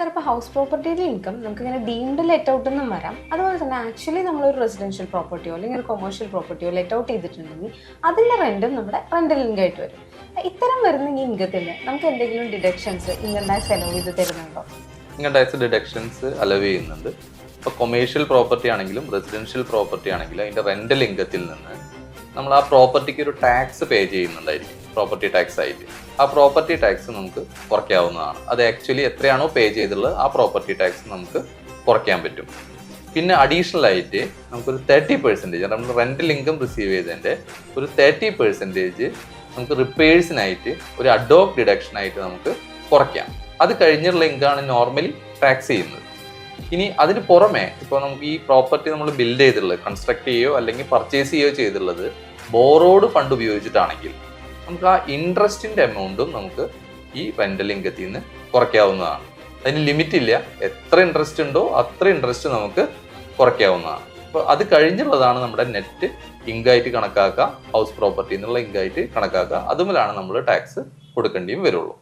Sir, ഇപ്പോൾ house പ്രോപ്പർട്ടിയുടെ income നമുക്ക് ഇങ്ങനെ ഡീംഡ് ലെറ്റ് ഔട്ട് എന്നും വരാം. അതുപോലെ തന്നെ ആക്ച്വലി നമ്മളൊരു റെസിഡൻഷ്യൽ പ്രോപ്പർട്ടിയോ അല്ലെങ്കിൽ ഒരു കൊമേഴ്ഷ്യൽ പ്രോപ്പർട്ടിയോ ലെറ്റ് ഔട്ട് ചെയ്തിട്ടുണ്ടെങ്കിൽ അതിൻ്റെ റെൻറ്റും നമ്മുടെ റെൻ്റൽ ഇൻകം ആയിട്ട് വരും. ഇത്തരം വരുന്ന ഈ ഇൻകത്തിൽ നമുക്ക് എന്തെങ്കിലും ഡിഡക്ഷൻസ് ഇൻകം ടാക്സ് അലോ ചെയ്ത് തരുന്നുണ്ടോ? ഇൻകം ടാക്സ് ഡിഡക്ഷൻസ് അലവ് ചെയ്യുന്നുണ്ട്. ഇപ്പോൾ കൊമേഴ്ഷ്യൽ പ്രോപ്പർട്ടി ആണെങ്കിലും റെസിഡൻഷ്യൽ പ്രോപ്പർട്ടി ആണെങ്കിലും അതിൻ്റെ റെൻ്റൽ ഇൻകത്തിൽ നിന്ന് നമ്മൾ ആ പ്രോപ്പർട്ടിക്ക് ഒരു ടാക്സ് പേ ചെയ്യുന്നുണ്ടായിരിക്കും, പ്രോപ്പർട്ടി ടാക്സ് ആയിട്ട്. ആ പ്രോപ്പർട്ടി ടാക്സ് നമുക്ക് കുറയ്ക്കാവുന്നതാണ്. അത് ആക്ച്വലി എത്രയാണോ പേ ചെയ്തിട്ടുള്ളത് ആ പ്രോപ്പർട്ടി ടാക്സ് നമുക്ക് കുറയ്ക്കാൻ പറ്റും. പിന്നെ അഡീഷണൽ ആയിട്ട് നമുക്കൊരു 30%, നമ്മൾ റെൻ്റൽ ഇൻകം റിസീവ് ചെയ്തതിൻ്റെ ഒരു 30% നമുക്ക് റിപ്പയേഴ്സിനായിട്ട് ഒരു അഡോക് ഡിഡക്ഷനായിട്ട് നമുക്ക് കുറയ്ക്കാം. അത് കഴിഞ്ഞുള്ള ഇൻകമാണ് നോർമലി ടാക്സ് ചെയ്യുന്നത്. ഇനി അതിന് പുറമെ ഇപ്പോൾ നമുക്ക് ഈ പ്രോപ്പർട്ടി നമ്മൾ ബിൽഡ് ചെയ്തിട്ടുള്ളത്, കൺസ്ട്രക്ട് ചെയ്യുകയോ അല്ലെങ്കിൽ പർച്ചേസ് ചെയ്യുകയോ ചെയ്തിട്ടുള്ളത് ബോറോഡ് ഫണ്ട് ഉപയോഗിച്ചിട്ടാണെങ്കിൽ നമുക്ക് ആ ഇൻട്രസ്റ്റിൻ്റെ എമൗണ്ടും നമുക്ക് ഈ റെൻ്റൽ ഇൻകത്തിൽ നിന്ന് കുറയ്ക്കാവുന്നതാണ്. അതിന് ലിമിറ്റ് ഇല്ല, എത്ര ഇൻട്രസ്റ്റ് ഉണ്ടോ അത്ര ഇൻട്രസ്റ്റ് നമുക്ക് കുറയ്ക്കാവുന്നതാണ്. അപ്പോൾ അത് കഴിഞ്ഞുള്ളതാണ് നമ്മുടെ നെറ്റ് ഇൻകമായിട്ട് കണക്കാക്കുക, ഹൗസ് പ്രോപ്പർട്ടി എന്നുള്ള ഇൻകമായിട്ട് കണക്കാക്കുക. അതുമൂലമാണ് നമ്മൾ ടാക്സ് കൊടുക്കേണ്ടിയും വരുള്ളൂ.